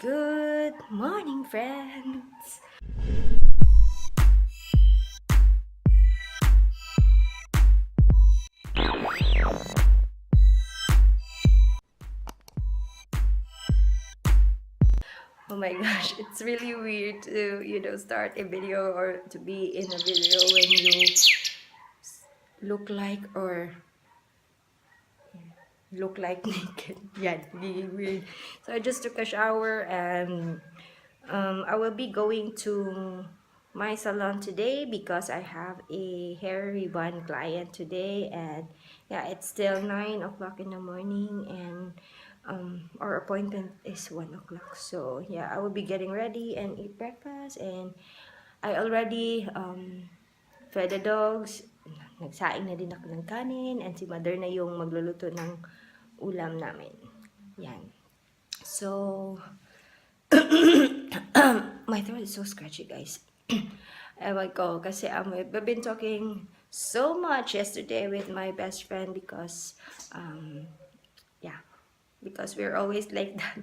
Good morning, friends! Oh my gosh, it's really weird to, start a video or to be in a video when you look like naked. Yeah, really weird. So I just took a shower and I will be going to my salon today because I have a hair rebond client today, and yeah, it's still 9 o'clock in the morning, and our appointment is 1 o'clock. So yeah, I will be getting ready and eat breakfast, and I already fed the dogs. Nagsaing na din ako ng kanin, and si mother na yung magluluto ng ulam namin. Yan. So, my throat is so scratchy, guys. Ewan ko, kasi I've been talking so much yesterday with my best friend because, yeah, because we're always like that.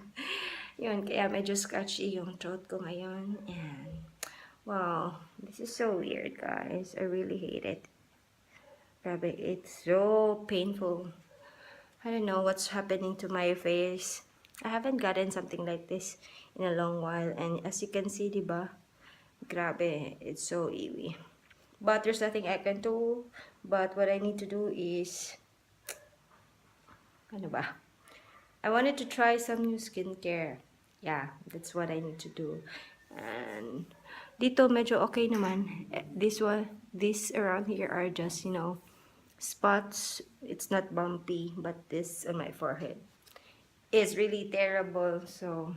Yun, kaya medyo scratchy yung throat ko ngayon. And, wow, this is so weird, guys. I really hate it. Grabe, it's so painful. I don't know what's happening to my face. I haven't gotten something like this in a long while. And as you can see, diba? Grabe, it's so iwi. But there's nothing I can do. But what I need to do is, ano ba? I wanted to try some new skincare. Yeah, that's what I need to do. And dito medyo okay naman. This around here are just, spots. It's not bumpy, but this on my forehead is really terrible. So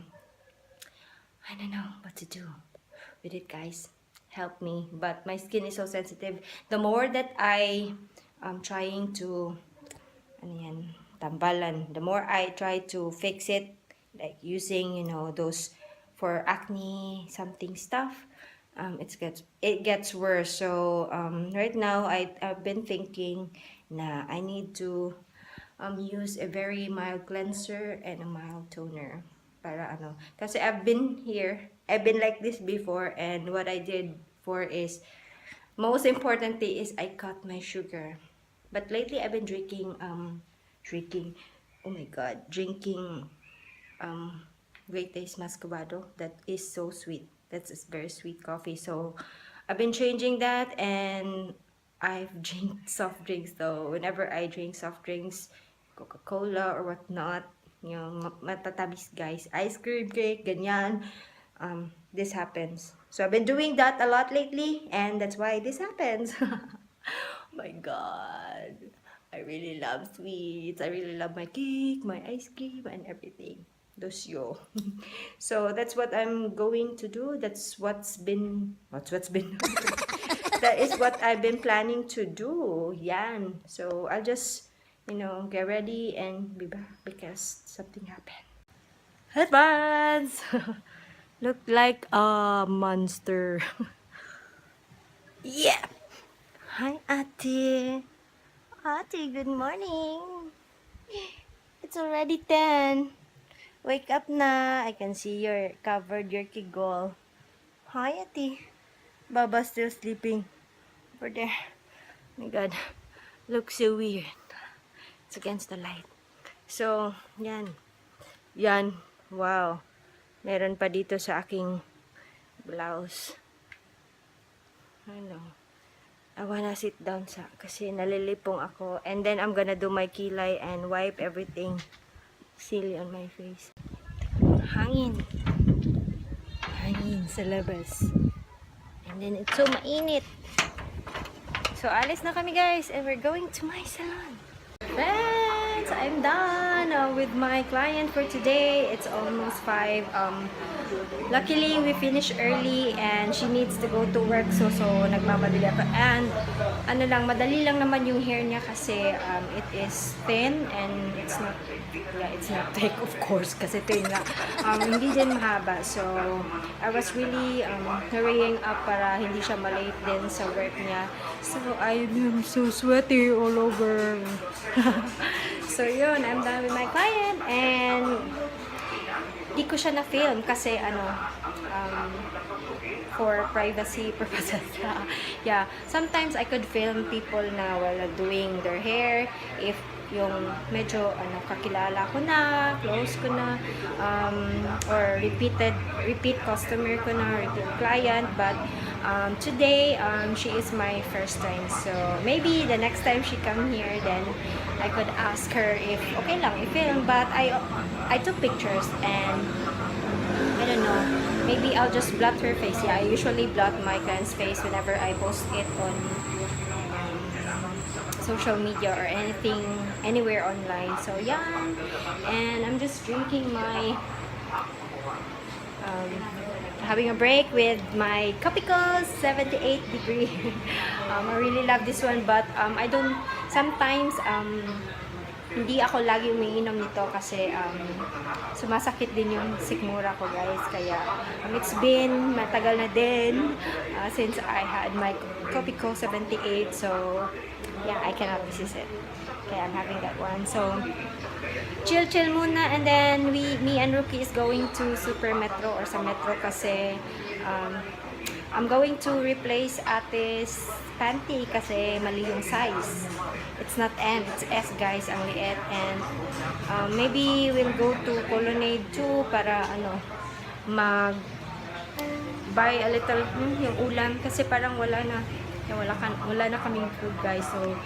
I don't know what to do with it, guys. Help me. But my skin is so sensitive. The more that I am trying to tambalan, the more I try to fix it, like using, those for acne something stuff, it gets worse. So right now I've been thinking na I need to use a very mild cleanser and a mild toner para kasi I've been like this before, and what I did for is, most importantly is I cut my sugar. But lately I've been drinking oh my god, drinking Great Taste Mascabado. That is so sweet. That's a very sweet coffee. So I've been changing that, and I've drank soft drinks though. Whenever I drink soft drinks, Coca-Cola or whatnot, matatabis, guys, ice cream, cake, ganyan, this happens. So I've been doing that a lot lately, and that's why this happens. Oh my god, I really love sweets. I really love my cake, my ice cream, and everything. Those yo. So that's what I'm going to do. That's what's been that is what I've been planning to do. Yan. So I'll just, get ready and be back because something happened. Advance. Look like a monster. Yeah. Hi, Ate. Ate, good morning. It's already 10. Wake up na. I can see you're covered your kigol. Hi, Ate. Baba still sleeping over there. Oh my god. Looks so weird. It's against the light. So, yan. Yan. Wow. Meron pa dito sa aking blouse. I know. I wanna sit down kasi nalilipong ako. And then I'm gonna do my kilay and wipe everything silly on my face. Hangin. Hangin sa labas. And then it's so mainit. So alis na kami, guys, and we're going to my salon. Friends, I'm done with my client for today. It's almost 5. Luckily, we finished early and she needs to go to work, so nagmamadali ako. And madali lang naman yung hair niya kasi it is thin and it's not thick, of course, kasi thin nga. Hindi din mahaba. So I was really hurrying up para hindi siya malate din sa work niya. So I am so sweaty all over. So yun, I'm done with my client, and di ko siya na-film kasi ano, for privacy purposes. Yeah, sometimes I could film people na while doing their hair, if yung medyo ano, kakilala ko na, close ko na, or repeat customer ko na, repeat client. But today, she is my first time, so maybe the next time she come here, then I could ask her if okay lang i-film. But I took pictures, and I don't know, maybe I'll just blot her face. Yeah, I usually blot my client's face whenever I post it on social media or anything, anywhere online. So yeah, and I'm just drinking my having a break with my Copico 78 degree. I really love this one, but I don't sometimes hindi ako lagi umiinom nito kasi sumasakit din yung sikmura ko, guys. Kaya it's been matagal na din since I had my Copico 78, so yeah, I cannot resist it. Okay, I'm having that one. So chill muna, and then me and Rookie is going to Super Metro or sa Metro kasi I'm going to replace Ate's panty kasi mali yung size. It's not M, it's S, guys, ang liit. And maybe we'll go to Colonnade 2 para ano, buy a little yung ulam kasi parang wala na kaming food, guys. So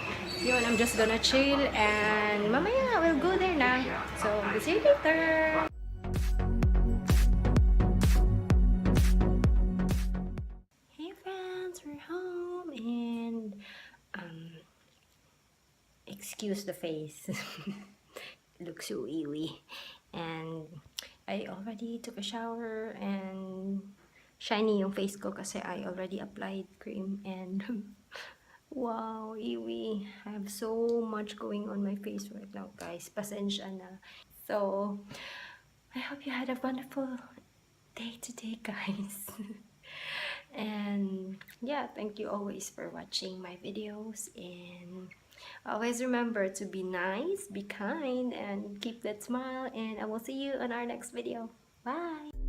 yun, I'm just gonna chill, and mamaya we'll go there na. So we'll see you later. Hey friends, we're home, and excuse the face. It looks so ewy. And I already took a shower, and shiny yung face ko kasi I already applied cream, and wow, iwi. I have so much going on my face right now, guys. Pasensya na. So, I hope you had a wonderful day today, guys. And yeah, thank you always for watching my videos, and always remember to be nice, be kind, and keep that smile, and I will see you on our next video. Bye!